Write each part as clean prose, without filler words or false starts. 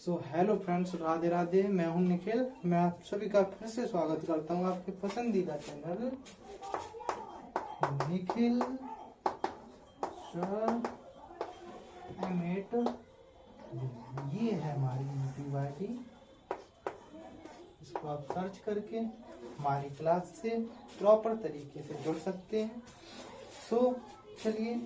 Hello friends, Radhe Radhe. मैं हूं निखिल। मैं आप सभी का फिर से स्वागत करता हूं आपके पसंदीदा चैनल निखिल सर एम8। ये है हमारी यूट्यूब आईडी। इसको आप सर्च करके हमारी क्लास से प्रॉपर तरीके से जुड़ सकते हैं। चलिए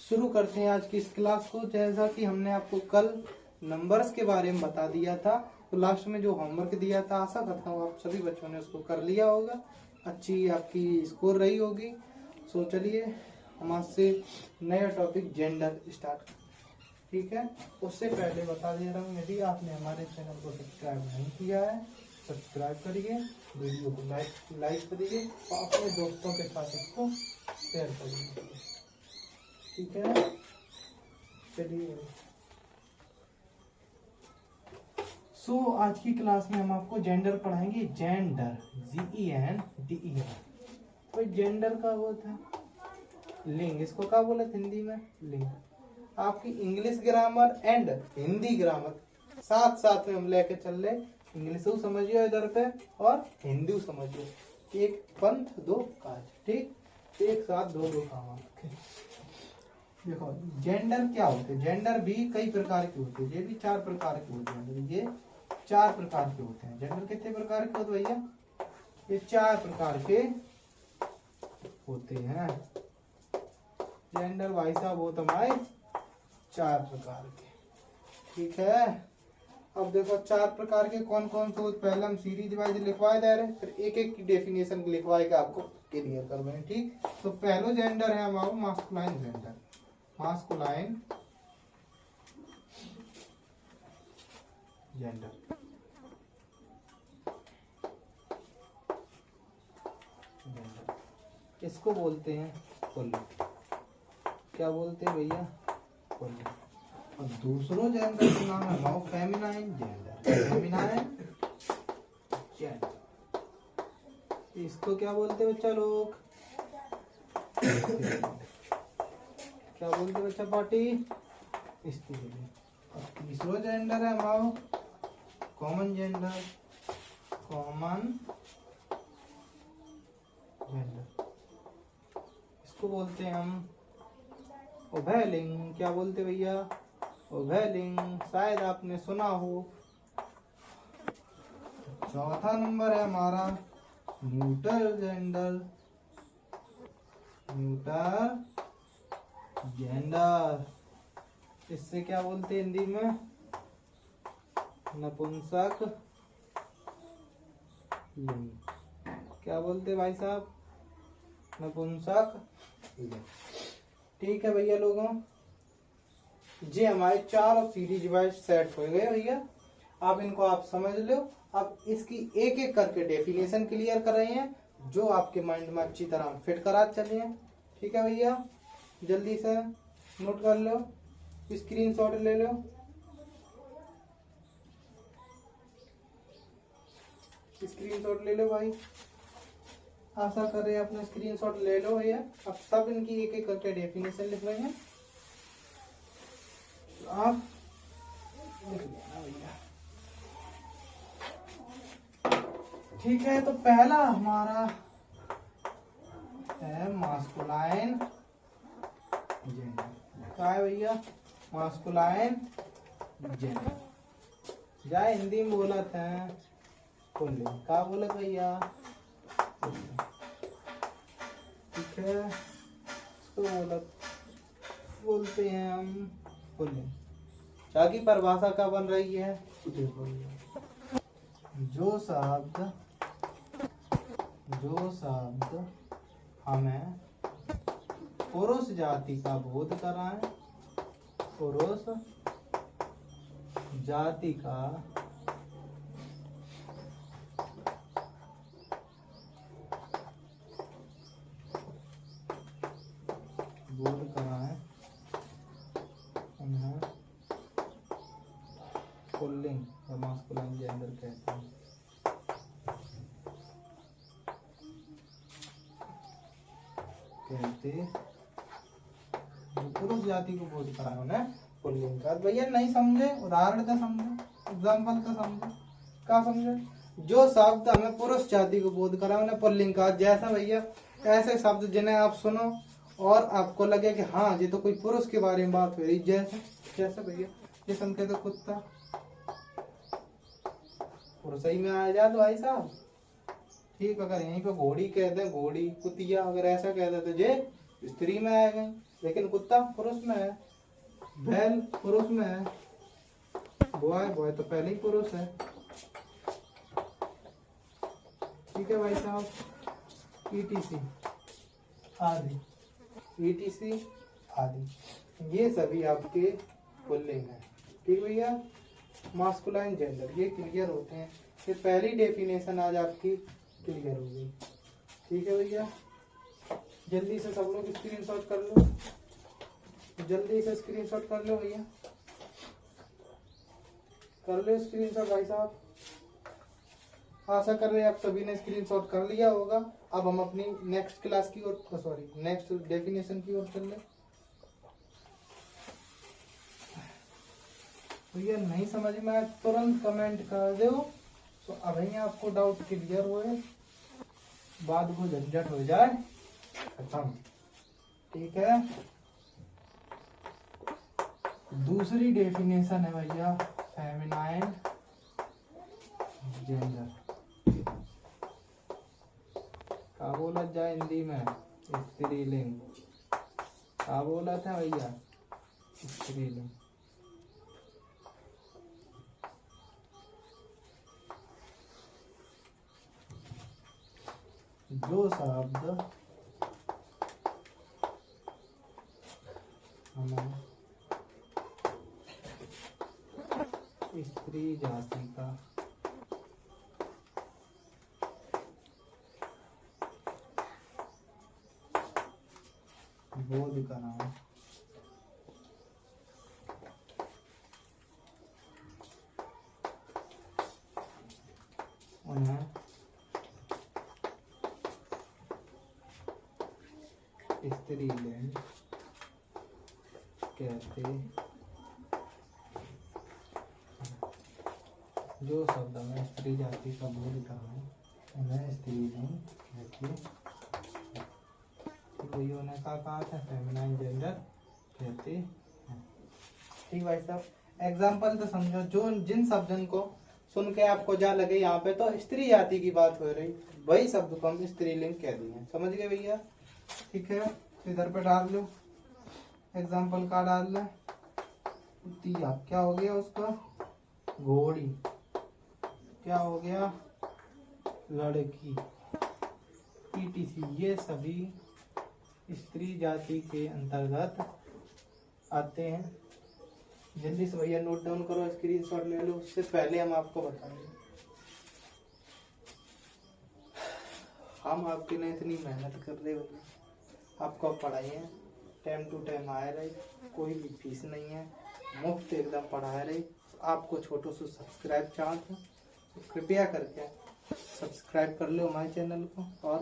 शुरू करते हैं आज की इस क्लास को। जैसा कि हमने आपको कल नंबर्स के बारे में बता दिया था, तो लास्ट में जो होमवर्क दिया था, आशा करता हूँ आप सभी बच्चों ने उसको कर लिया होगा। अच्छी आपकी स्कोर रही होगी। चलिए हम आज से नया टॉपिक जेंडर स्टार्ट। ठीक है, उससे पहले बता दे रहा हूँ, यदि आपने हमारे चैनल को सब्सक्राइब नहीं किया है, सब्सक्राइब करिए, वीडियो को लाइक करिए और अपने दोस्तों के साथ इसको शेयर करिए। ठीक है, चलिए। आज की क्लास में हम आपको जेंडर पढ़ाएंगे। Gender, GENDER। तो जेंडर का वो था लिंग। इसको क्या बोले हिंदी में? लिंग। आपकी English grammar and Hindi grammar साथ साथ में हम लेके चल रहे। इंग्लिश समझिए इधर पे और हिंदी समझिए। एक पंथ दो काज। ठीक, एक साथ दो काम। देखो जेंडर क्या होते हैं। जेंडर भी कई प्रकार के होते हैं। ये भी 4 प्रकार के होते हैं। ये 4 प्रकार के होते हैं। जेंडर कितने प्रकार के होते भैया? ये 4 प्रकार के होते हैं। जेंडर भाई साहब होते हमारे 4 प्रकार के। ठीक है, अब देखो 4 प्रकार के कौन कौन से होते। पहले हम सीरीज वाइज लिखवाए दे रहे, फिर एक एक की डेफिनेशन लिखवाए के आपको क्लियर करवाए। ठीक, तो पहला जेंडर है हमारा मास्कुलाइन जेंडर। Masculine gender. इसको बोलते हैं पुल्लिंग। क्या बोलते हैं भैया? पुल्लिंग। और दूसरो जेंडर का नाम है हमारा फेमिनाइन जेंडर। Feminine gender. इसको क्या बोलते हैं बच्चा लोग? क्या बोलते हैं बच्चा पार्टी? स्त्री। और तीसरो जेंडर है हमारा कॉमन जेंडर। Common gender. इसको बोलते हैं हम उभयलिंग। क्या बोलते भैया? उभयलिंग। शायद आपने सुना हो। चौथा नंबर है हमारा न्यूट्रल जेंडर। Neutral gender. इससे क्या बोलते हैं हिंदी में? नपुंसक लिंग। क्या बोलते भाई साहब? नपुंसक लिंग। ठीक है भैया लोगों, ये हमारे 4 सीरीज वाइज सेट हो गए भैया। आप इनको आप समझ लो। अब इसकी एक एक करके डेफिनेशन क्लियर कर रहे हैं, जो आपके माइंड में अच्छी तरह फिट करा चले हैं। ठीक है भैया, जल्दी से नोट कर लो, स्क्रीनशॉट ले लो। स्क्रीनशॉट ले लो भाई। आशा कर रहे हैं अपना स्क्रीनशॉट ले लो भैया। अब सब इनकी एक एक करके डेफिनेशन लिख रहे हैं, तो आप लिख लेना भैया। ठीक है, तो पहला हमारा है मास्कुलाइन जेंडर। क्या है भैया? Masculine gender. या हिंदी में बोला था पुल्लिंग। क्या बोले भैया? ठीक है, तो बोलते हैं हम पुल्लिंग। क्या की परिभाषा क्या बन रही है? देखो, जो शब्द हमें पुरुष जाति का बोध कराए, पुरुष जाति का बोध कराए, उन्हें पुल्लिंग या मास्कुलाइन जेंडर कहते हैं। पुरुष जाति को बोध कराए उन्हें पुल्लिंग का। भैया नहीं समझे, उदाहरण का समझे, एग्जाम्पल का समझे, क्या समझे? जो शब्द हमें पुरुष जाति को बोध करा उन्हें पुल्लिंग का। जैसा भैया ऐसे शब्द जिन्हें आप सुनो और आपको लगे कि हाँ ये तो कोई पुरुष के बारे में बात हो रही, जैसे जैसे भैया ये सुनते तो कुत्ता पुरुष ही में आ जा तो भाई साहब ठीक। अगर यहीं पे घोड़ी कह दे, घोड़ी, कुतिया अगर ऐसा कह दे तो ये स्त्री में आएगा, लेकिन कुत्ता पुरुष में है, बैल पुरुष में है, बॉय बॉय तो पहले ही पुरुष है। ठीक है भाई साहब, ईटीसी आदि, ईटीसी आदि ये सभी आपके पुल्लिंग है। ठीक भैया, मास्कुलाइन जेंडर ये क्लियर होते हैं। ये पहली डेफिनेशन आज आपकी क्लियर हो गई। ठीक है भैया, जल्दी से सब लोग स्क्रीनशॉट कर लो, जल्दी से स्क्रीनशॉट कर लो भैया, कर लो स्क्रीनशॉट भाई साहब। आशा कर रहे हैं आप सभी ने स्क्रीनशॉट कर लिया होगा। अब हम अपनी नेक्स्ट क्लास की ओर, सॉरी नेक्स्ट डेफिनेशन की ओर चल रहे। भैया नहीं समझ में आया तुरंत कमेंट कर दो, तो अभी आपको डाउट क्लियर हो, बाद को झंझट हो जाए खत्म। ठीक है, दूसरी डेफिनेशन है भैया फेमिनाइन जेंडर। क्या बोला जाए हिंदी में? स्त्रीलिंग। क्या बोला था भैया? स्त्रीलिंग। जो शब्द हमें स्त्री जाति का बोध कराएं, उन्हें स्त्रीलिंग कहते हैं। जो शब्द में स्त्री जाति का बोध कराएं उन्हें स्त्रीलिंग कहते हैं। उन्होंने कहा था फेमिनाइन जेंडर कहते हैं। ठीक भाई साहब, एग्जाम्पल तो समझो। जो जिन शब्दों को सुन के आपको जा लगे यहाँ पे तो स्त्री जाति की बात हो रही, वही शब्द को हम स्त्रीलिंग कह दिए। समझ गए भैया? ठीक है, इधर पे डाल लो एग्जाम्पल का, डाल ले कुतिया, क्या हो गया उसका? घोड़ी, क्या हो गया? लड़की, पीटीसी। ये सभी स्त्री जाति के अंतर्गत आते हैं। जल्दी से भैया नोट डाउन करो, स्क्रीनशॉट ले लो। उससे पहले हम आपको बताएंगे, हम आपके लिए इतनी मेहनत कर रहे हो, आपको पढ़ाई है टाइम टू टाइम आए रहे, कोई भी फीस नहीं है, मुफ्त एकदम पढ़ाए रहे। आपको छोटो से सब्सक्राइब चाहते तो कृपया करके सब्सक्राइब कर लो हमारे चैनल को और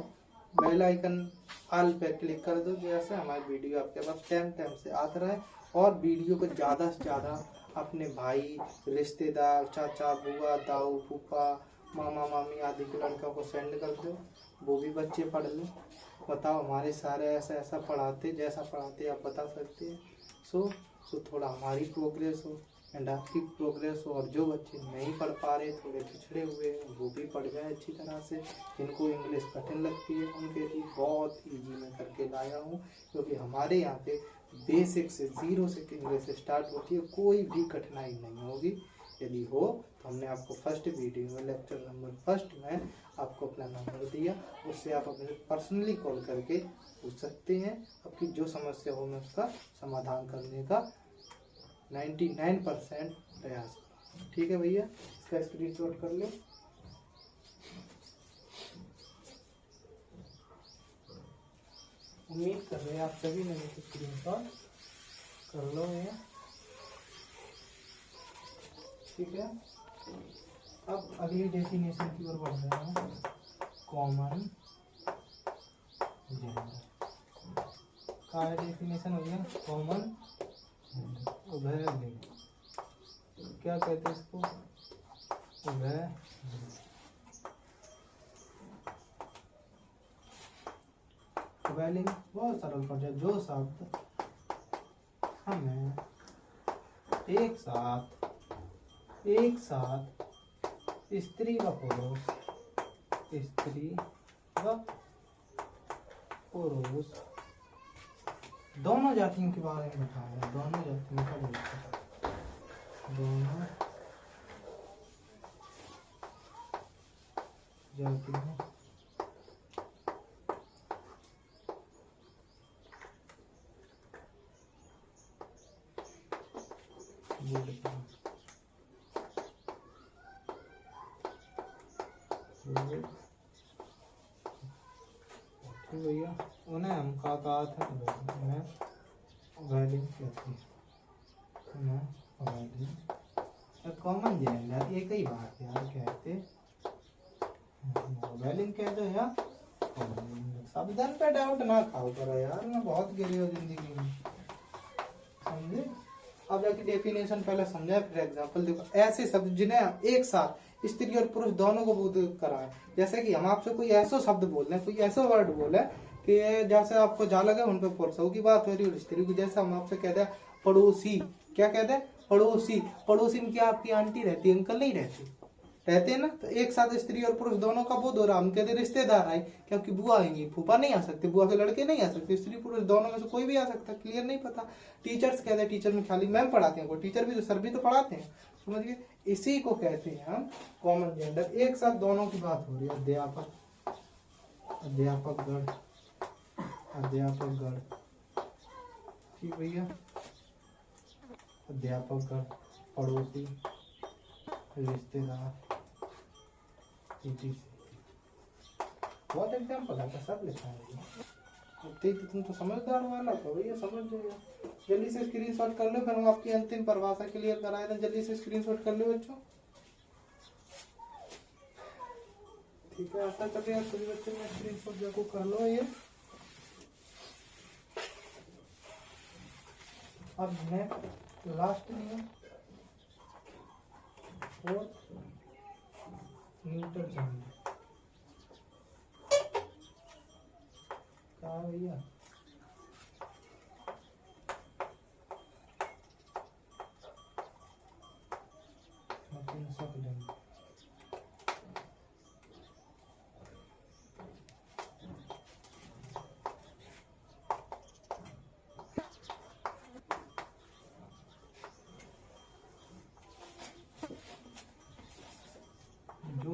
बेल आइकन ऑल पे क्लिक कर दो, जैसे हमारी वीडियो आपके पास टाइम टाइम से आता रहे। और वीडियो को ज़्यादा से ज़्यादा अपने भाई, रिश्तेदार, चाचा, बुआ, दाऊ, फूफा, मामा, मामी आदि के लड़कों को सेंड कर दो, वो भी बच्चे पढ़ लें। बताओ हमारे सारे ऐसा ऐसा पढ़ाते, जैसा पढ़ाते आप बता सकते हैं। सो थोड़ा हमारी प्रोग्रेस हो एंड आपकी प्रोग्रेस हो, और जो बच्चे नहीं पढ़ पा रहे, थोड़े पिछड़े हुए हैं, वो भी पढ़ जाए अच्छी तरह से। जिनको इंग्लिश कठिन लगती है उनके लिए बहुत ईजी में करके लाया हूँ, क्योंकि हमारे यहाँ पे बेसिक से 0 से इंग्लिश स्टार्ट होती है, कोई भी कठिनाई नहीं होगी। यदि हो तो हमने आपको फर्स्ट वीडियो में लेक्चर नंबर 1 में आपको अपना नंबर दिया, उससे आप अपने पर्सनली कॉल करके पूछ सकते हैं। आपकी जो समस्या हो मैं उसका समाधान करने का 99% प्रयास करूँ। ठीक है भैया, इसका स्क्रीनशॉट कर लो। उम्मीद कर रहे हैं आप सभी ने स्क्रीनशॉट कर लो भैया। ठीक है, अब अगली डेफिनेशन की ओर बढ़ रहे हैं। कॉमन जेंडर का डेफिनेशन हो गया कॉमन जेंडर। उभयलिंग, क्या कहते हैं इसको? उभयलिंग। उभयलिंग बहुत सरल पड़ जाए। जो शब्द हमें एक साथ स्त्री व पुरुष दोनों जातियों के बारे में बताया। दोनों जातियों का बोध कराया। दोनों जातियों बोध कराया। भैया उन्हें हम का कहा था, उन्हें उभयलिंग कहते हैं। कॉमन जेंडर एक ही बात है यार, कहते उभयलिंग कह दो या शब्दन पे डाउट ना खाओ करो यार, मैं बहुत गिरी हो जिंदगी में, समझे? अब जाके डेफिनेशन पहले समझा, फिर एग्जांपल देखो। ऐसे शब्द जिन्हें एक साथ स्त्री और पुरुष दोनों को बोध कराए। जैसे कि हम आपसे कोई ऐसा शब्द बोल रहे हैं, कोई ऐसा वर्ड बोले कि जैसे आपको जा लगे उन पे पुरुषों की बात हो रही है, स्त्री की। जैसे हम आपसे कहते हैं पड़ोसी, क्या कहते हैं? पड़ोसी। पड़ोसी में क्या आपकी आंटी रहती है, अंकल नहीं रहते हैं ना? तो एक साथ स्त्री और पुरुष दोनों का बोध हो रहा। हम कहते रिश्तेदार आए, क्योंकि बुआ आएंगी, फूफा नहीं आ सकते, बुआ के लड़के नहीं आ सकते, स्त्री पुरुष दोनों में से कोई भी आ सकता। क्लियर? नहीं पता। टीचर्स कहते हैं, टीचर में खाली मैम पढ़ाते हैं, कोई टीचर भी तो सर भी तो पढ़ाते हैं, समझ गए? इसी को कहते हैं हम कॉमन जेंडर। एक साथ दोनों की बात हो रही है। अध्यापकगण, ठीक भैया। अध्यापकगण, पड़ोसी, रिश्तेदार, बहुत एग्जाम्पल है, सब लिखा है। तुम तो समझदार वाला तो भैया, समझ जाइए। जल्दी से स्क्रीनशॉट कर लो, फिर हम आपकी अंतिम परिभाषा क्लियर कराए थे। जल्दी से स्क्रीनशॉट कर लो बच्चों, ठीक है? ऐसा करिए सभी बच्चे में स्क्रीनशॉट जाको कर लो ये। अब नेक्स्ट लास्ट नियम, न्यूटन जेंडर का भैया, जो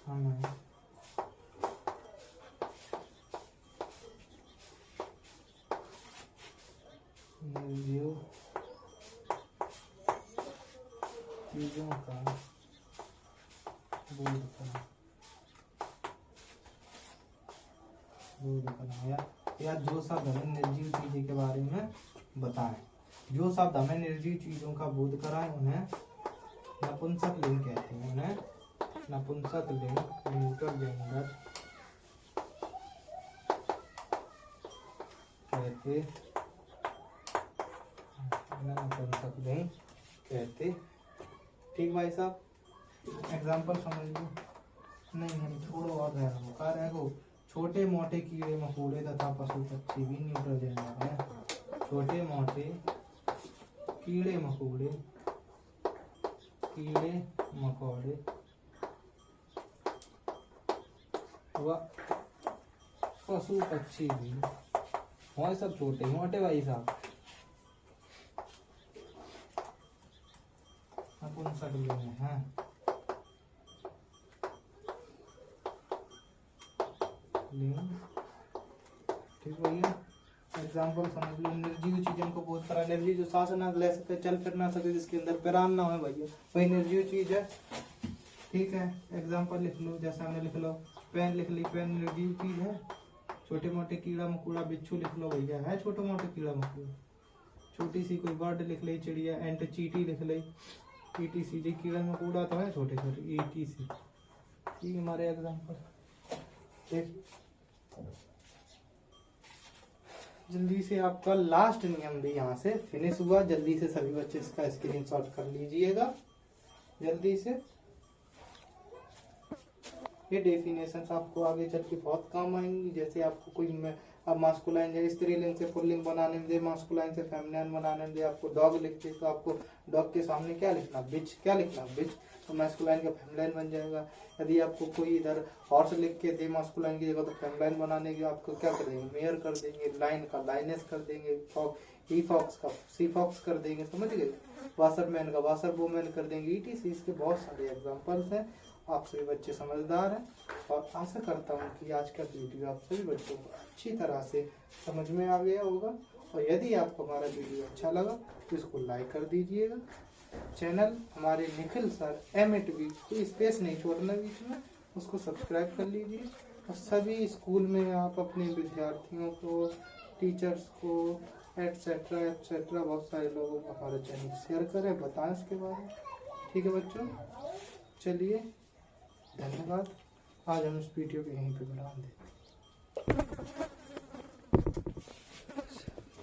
हमें निर्जीव चीजों का बोध कराया, या जो शब्द हमें निर्जीव चीजों के बारे में बताएं, जो शब्द हमें निर्जीव चीजों का बोध कराए, उन्हें नपुंसक लिंग कहते हैं। उन्हें नपुंसक लिंग, न्यूट्रल जेंडर कहते, नपुंसक लिंग कहते। ठीक भाई साहब, एग्जाम्पल समझ लो। नहीं छोड़ो, और रहेगा छोटे मोटे कीड़े मकोड़े तथा पशु पक्षी भी न्यूट्रल जेंडर है। छोटे मोटे कीड़े मकोड़े व पशु पक्षी भी, और सब छोटे मोटे भाई साहब, नपुंसक लिंग है। ठीक भैया, एग्जाम्पल समझ लो। निर्जीव चीजों को बोध करा। निर्जीव जो सांस ना ले सके, चल फिर ना सके, जिसके अंदर प्राण ना हो भैया, वही निर्जीव चीज है। ठीक है, एग्जाम्पल लिख लो। जैसे हमने लिख लो, पेन लिख ली, पेन निर्जीव चीज है। छोटे मोटे कीड़ा मकोड़ा, बिच्छू लिख लो भैया, है छोटे मोटे कीड़ा मकोड़ा। छोटी सी कोई बर्ड लिख ली, चिड़िया, एंट चीटी लिख ली, ETC जी कीड़ा मकोड़ा तो है छोटे छोटे, ETC। ठीक, हमारे एग्जाम्पल। ठीक, जल्दी से आपका लास्ट नियम भी यहाँ से फिनिश हुआ। जल्दी से सभी बच्चे इसका स्क्रीनशॉट कर लीजिएगा जल्दी से। ये डेफिनेशन आपको आगे चल के बहुत काम आएंगी। जैसे आपको कोई अब मास्कुलाइन या स्त्रीलिंग से पुल्लिंग बनाने में दे, मास्कुलाइन से फेमिनिन बनाने में दे, आपको डॉग लिखते तो आपको डॉग के सामने क्या लिखना, बिच। क्या लिखना, बिच। तो मास्कुलाइन का फेमिनिन बन जाएगा। यदि आपको कोई इधर हॉर्स लिख के दे मास्कुलाइन की जगह, तो फेमिनिन बनाने के आपको क्या कर देंगे, मेयर कर देंगे। लाइन का लाइनेस कर देंगे। ई फॉक्स का सी फॉक्स कर देंगे, समझ गए। वाशरमैन का वाशर वुमेन कर देंगे। ईटीसी इसके बहुत सारे एग्जाम्पल्स हैं। आप सभी बच्चे समझदार हैं और आशा करता हूँ कि आज का वीडियो आप सभी बच्चों को अच्छी तरह से समझ में आ गया होगा। और यदि आपको हमारा वीडियो अच्छा लगा तो इसको लाइक कर दीजिएगा। चैनल हमारे निखिल सर M8V, कोई स्पेस नहीं छोड़ना बीच में, उसको सब्सक्राइब कर लीजिए। और सभी स्कूल में आप अपने विद्यार्थियों को, टीचर्स को, एटसेट्रा एटसेट्रा बहुत सारे लोगों को हमारा चैनल शेयर करें, बताएं इसके बारे में। ठीक है बच्चों, चलिए धन्यवाद। आज हम इस वीडियो को यहीं पे विराम देते हैं।